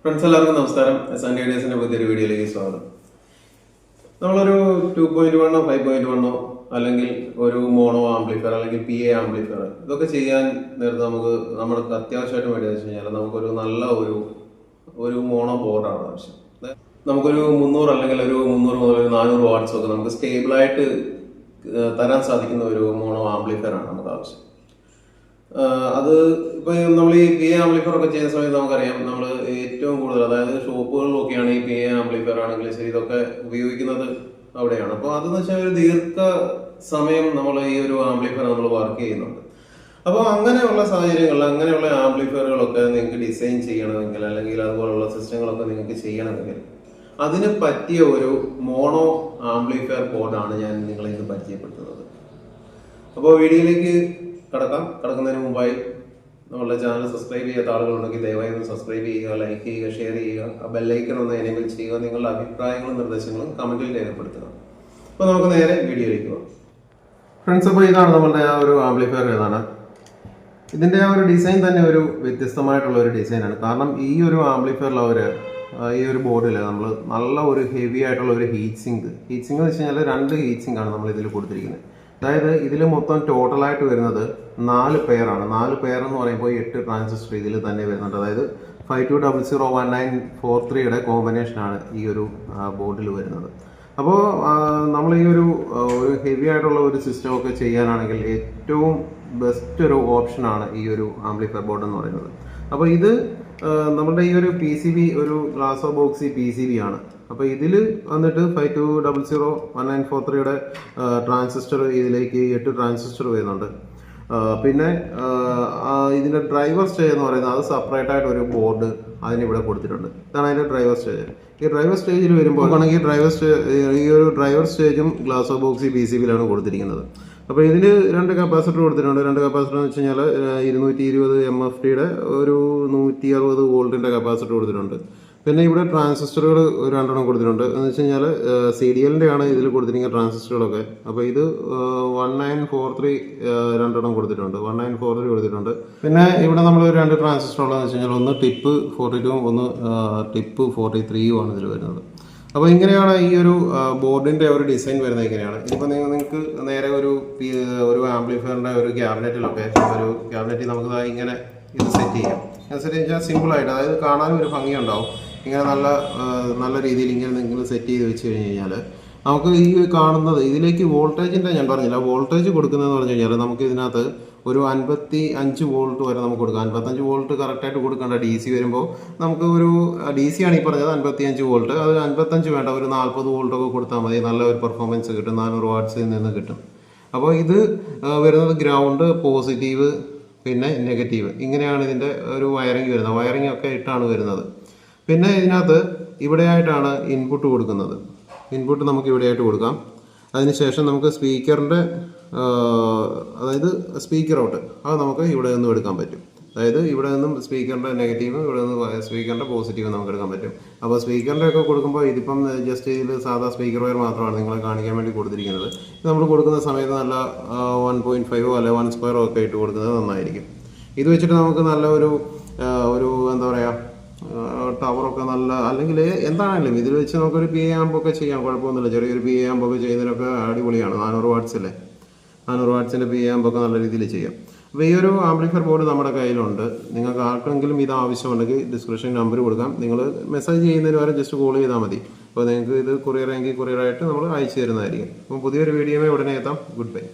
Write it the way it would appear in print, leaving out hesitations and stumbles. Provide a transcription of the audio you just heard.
Friends എല്ലാവർക്കും നമസ്കാരം. SN Ideasന്റെ പുതിയൊരു വീഡിയോയിലേക്ക് സ്വാഗതം. നമ്മളൊരു 2.1 5.1 അല്ലെങ്കിൽ ഒരു മോണോ ആംപ്ലിഫയർ അല്ലെങ്കിൽ PA ആംപ്ലിഫയർ ഇതൊക്കെ ചെയ്യാൻ നേരത്തെ നമുക്ക് അത്യാവശ്യമായിട്ട് വേണ്ടി വെച്ച് കഴിഞ്ഞാൽ നമുക്കൊരു നല്ല ഒരു മോണോ ബോർഡാണ് ആവശ്യം. നമുക്കൊരു 300 അല്ലെങ്കിൽ ഒരു 300 മുതൽ 400 വാട്ട്സ് ഒക്കെ നമുക്ക് സ്റ്റേബിളായിട്ട് തരാൻ സാധിക്കുന്ന ഒരു മോണോ ആംപ്ലിഫയർ ആണ് നമുക്ക് ആവശ്യം. അത് ഇപ്പൊ നമ്മൾ ഈ PA ആംപ്ലിഫയർ ഒക്കെ ചെയ്യുന്ന സമയത്ത് നമുക്കറിയാം, നമ്മൾ ഏറ്റവും കൂടുതൽ അതായത് ഷോപ്പുകളിലൊക്കെയാണ് ഈ PA ആംപ്ലിഫയർ ആണെങ്കിൽ ശരി ഇതൊക്കെ ഉപയോഗിക്കുന്നത് അവിടെയാണ്. അപ്പോൾ അതെന്ന് വെച്ചാൽ ഒരു ദീർഘ സമയം നമ്മൾ ഈ ഒരു ആംപ്ലിഫയർ നമ്മൾ വർക്ക് ചെയ്യുന്നുണ്ട്. അപ്പോൾ അങ്ങനെയുള്ള സാഹചര്യങ്ങളിൽ അങ്ങനെയുള്ള ആംപ്ലിഫയറുകളൊക്കെ നിങ്ങൾക്ക് ഡിസൈൻ ചെയ്യണമെങ്കിൽ അല്ലെങ്കിൽ അതുപോലുള്ള സിസ്റ്റങ്ങളൊക്കെ നിങ്ങൾക്ക് ചെയ്യണമെങ്കിൽ അതിന് പറ്റിയ ഒരു മോണോ ആംപ്ലിഫയർ ബോർഡാണ് ഞാൻ നിങ്ങളെ ഇന്ന് പരിചയപ്പെടുത്തുന്നത്. അപ്പോൾ വീഡിയോയിലേക്ക് കടക്കുന്നതിന് മുമ്പായി നമ്മളുടെ ചാനൽ സബ്സ്ക്രൈബ് ചെയ്യാത്ത ആളുകളുണ്ടെങ്കിൽ ദയവായി ഒന്ന് സബ്സ്ക്രൈബ് ചെയ്യുക, ലൈക്ക് ചെയ്യുക, ഷെയർ ചെയ്യുക, ആ ബെല്ലൈക്കൺ ഒന്ന് എനേബിൾ ചെയ്യുക. നിങ്ങളുടെ അഭിപ്രായങ്ങളും നിർദ്ദേശങ്ങളും കമന്റിൽ രേഖപ്പെടുത്തുക. അപ്പോൾ നമുക്ക് നേരെ വീഡിയോയിലേക്ക് പോകാം. ഫ്രണ്ട്സ്, അപ്പോൾ ഇതാണ് നമ്മളുടെ ആ ഒരു ആംപ്ലിഫയർ. ഏതാണ് ഇതിൻ്റെ ആ ഒരു ഡിസൈൻ തന്നെ ഒരു വ്യത്യസ്തമായിട്ടുള്ള ഒരു ഡിസൈനാണ്. കാരണം ഈ ഒരു ആംപ്ലിഫയറിൽ ഈ ഒരു ബോർഡിൽ നമ്മൾ നല്ല ഒരു ഹെവി ആയിട്ടുള്ള ഒരു ഹീറ്റ് സിങ്ക് എന്ന് വെച്ച് കഴിഞ്ഞാൽ 2 ഹീറ്റ് സിങ്ക് ആണ് നമ്മൾ ഇതിൽ കൊടുത്തിരിക്കുന്നത്. അതായത് ഇതിൽ മൊത്തം ടോട്ടലായിട്ട് വരുന്നത് 4 പെയറാണ്. 4 പെയർ എന്ന് പറയുമ്പോൾ 8 ട്രാൻസിസ്റ്റർ ഇതിൽ തന്നെ വരുന്നുണ്ട്. അതായത് 52001943യുടെ കോമ്പിനേഷനാണ് ഈ ഒരു ബോർഡിൽ വരുന്നത്. അപ്പോൾ നമ്മൾ ഈ ഒരു ഹെവി ആയിട്ടുള്ള ഒരു സിസ്റ്റം ഒക്കെ ചെയ്യാനാണെങ്കിൽ ഏറ്റവും ബെസ്റ്റ് ഒരു ഓപ്ഷനാണ് ഈ ഒരു ആംപ്ലിഫയർ ബോർഡ് എന്ന് പറയുന്നത്. അപ്പോൾ ഇത് നമ്മുടെ ഈ ഒരു PCB ഒരു ഗ്ലാസ് ബോക്സി PCB ആണ്. അപ്പോൾ ഇതിൽ വന്നിട്ട് 52001943യുടെ ട്രാൻസിസ്റ്റർ ഇതിലേക്ക് 8 ട്രാൻസിസ്റ്റർ വരുന്നുണ്ട്. പിന്നെ ഇതിൻ്റെ ഡ്രൈവർ സ്റ്റേജ് എന്ന് പറയുന്നത് അത് സെപ്പറേറ്റ് ആയിട്ട് ഒരു ബോർഡ് അതിനിവിടെ കൊടുത്തിട്ടുണ്ട്. ഇതാണ് അതിൻ്റെ ഡ്രൈവർ സ്റ്റേജ്. ഈ ഡ്രൈവർ സ്റ്റേജിൽ വരുമ്പോൾ ആണെങ്കിൽ ഈ ഒരു ഡ്രൈവർ സ്റ്റേജും ഗ്ലാസ് ബോക്സി PCBയിലാണ് കൊടുത്തിരിക്കുന്നത്. അപ്പോൾ ഇതിൽ 2 കപ്പാസിറ്റർ കൊടുത്തിട്ടുണ്ട്. 2 കപ്പാസിറ്റർ എന്ന് വെച്ച് കഴിഞ്ഞാൽ 220 MFTയുടെ ഒരു 160 വോൾട്ടിൻ്റെ കപ്പാസിറ്റർ കൊടുത്തിട്ടുണ്ട്. പിന്നെ ഇവിടെ ട്രാൻസിസ്റ്ററുകൾ 2 കൊടുത്തിട്ടുണ്ട്. എന്ന് വെച്ച് കഴിഞ്ഞാൽ CDLൻ്റെ ആണ് ഇതിൽ കൊടുത്തിരിക്കുന്ന ട്രാൻസിസ്റ്ററുകളൊക്കെ. അപ്പോൾ ഇത് 1943 2 കൊടുത്തിട്ടുണ്ട്, 1943 കൊടുത്തിട്ടുണ്ട്. പിന്നെ ഇവിടെ നമ്മൾ 2 ട്രാൻസിസ്റ്റർ ഉള്ളതെന്ന് വെച്ച് കഴിഞ്ഞാൽ ഒന്ന് ടിപ്പ് 42 ഒന്ന് ടിപ്പ് 43 ആണ് ഇതിൽ വരുന്നത്. അപ്പോൾ ഇങ്ങനെയാണ് ഈ ഒരു ബോർഡിൻ്റെ ഒരു ഡിസൈൻ വരുന്നത്. ഇങ്ങനെയാണ്. ഇതിപ്പോൾ നിങ്ങൾക്ക് നേരെ ഒരു ആംപ്ലിഫയറിൻ്റെ ഒരു ക്യാബിനറ്റിൽ നമുക്ക് ഇങ്ങനെ ഇത് സെറ്റ് ചെയ്യാം. സെറ്റ് ചെയ്യാൻ സിമ്പിളായിട്ട്, അതായത് കാണാനും ഒരു ഭംഗിയുണ്ടാവും. ഇങ്ങനെ നല്ല രീതിയിൽ ഇങ്ങനെ നിങ്ങൾ സെറ്റ് ചെയ്ത് വെച്ച് കഴിഞ്ഞ് കഴിഞ്ഞാൽ നമുക്ക് ഈ കാണുന്നത് ഇതിലേക്ക് വോൾട്ടേജിൻ്റെ ഞാൻ പറഞ്ഞില്ല, വോൾട്ടേജ് കൊടുക്കുന്നതെന്ന് പറഞ്ഞു കഴിഞ്ഞാൽ നമുക്ക് ഇതിനകത്ത് ഒരു 55 വോൾട്ട് വരെ നമുക്ക് കൊടുക്കാം. 55 വോൾട്ട് കറക്റ്റായിട്ട് കൊടുക്കേണ്ട. DC വരുമ്പോൾ നമുക്ക് ഒരു DC ആണ് ഈ പറഞ്ഞത് 55 വോൾട്ട്. അത് 55 വേണ്ട, ഒരു 40 വോൾട്ടൊക്കെ കൊടുത്താൽ മതി. നല്ല ഒരു പെർഫോമൻസ് കിട്ടും, 400 വാട്ട്സിൽ നിന്ന് കിട്ടും. അപ്പോൾ ഇത് വരുന്നത് ഗ്രൗണ്ട്, പോസിറ്റീവ്, പിന്നെ നെഗറ്റീവ്, ഇങ്ങനെയാണ് ഇതിൻ്റെ ഒരു വയറിംഗ് വരുന്നത്. വയറിംഗ് ഒക്കെ ഇട്ടാണ് വരുന്നത്. പിന്നെ ഇതിനകത്ത് ഇവിടെയായിട്ടാണ് ഇൻപുട്ട് കൊടുക്കുന്നത്. ഇൻപുട്ട് നമുക്ക് ഇവിടെയായിട്ട് കൊടുക്കാം. അതിനുശേഷം നമുക്ക് സ്പീക്കറിൻ്റെ അതായത് സ്പീക്കർ ഔട്ട് അത് നമുക്ക് ഇവിടെ നിന്നും എടുക്കാൻ പറ്റും. അതായത് ഇവിടെ നിന്നും സ്പീക്കറിൻ്റെ നെഗറ്റീവും ഇവിടെ നിന്ന് സ്പീക്കറിൻ്റെ പോസിറ്റീവും നമുക്ക് എടുക്കാൻ പറ്റും. അപ്പോൾ സ്പീക്കറിൻ്റെ ഒക്കെ കൊടുക്കുമ്പോൾ ഇതിപ്പം ജസ്റ്റ് ഇതിൽ സാധാ സ്പീക്കർ വയർ മാത്രമാണ് നിങ്ങളെ കാണിക്കാൻ വേണ്ടി കൊടുത്തിരിക്കുന്നത്. ഇത് നമ്മൾ കൊടുക്കുന്ന സമയത്ത് നല്ല 1.5 അല്ലെ 1² ഒക്കെ ഇട്ട് കൊടുക്കുന്നത് നന്നായിരിക്കും. ഇത് വെച്ചിട്ട് നമുക്ക് നല്ല ഒരു എന്താ പറയുക ടവറൊക്കെ നല്ല, അല്ലെങ്കിൽ എന്താണെങ്കിലും ഇതിൽ വെച്ച് നമുക്കൊരു PA ആമ്പൊക്കെ ചെയ്യാം, കുഴപ്പമൊന്നുമില്ല. ചെറിയൊരു PA ആമ്പൊക്കെ ചെയ്യുന്നതിനൊക്കെ അടിപൊളിയാണ്. 400 വാട്ട്സിൻ്റെ PA ആമ്പൊക്കെ നല്ല രീതിയിൽ ചെയ്യാം. അപ്പോൾ ഈ ഒരു ആംപ്ലിഫയർ ബോർഡ് നമ്മുടെ കയ്യിലുണ്ട്. നിങ്ങൾക്ക് ആർക്കെങ്കിലും ഇത് ആവശ്യമുണ്ടെങ്കിൽ ഡിസ്ക്രിപ്ഷൻ നമ്പർ കൊടുക്കാം. നിങ്ങൾ മെസ്സേജ് ചെയ്യുന്നതിന് വരെ ജസ്റ്റ് കോൾ ചെയ്താൽ മതി. അപ്പോൾ നിങ്ങൾക്ക് ഇത് കൊറിയറായിട്ട് നമ്മൾ അയച്ചു തരുന്നതായിരിക്കും. അപ്പോൾ പുതിയൊരു വീഡിയോയിൽ ഉടനെ എത്താം. Good bye.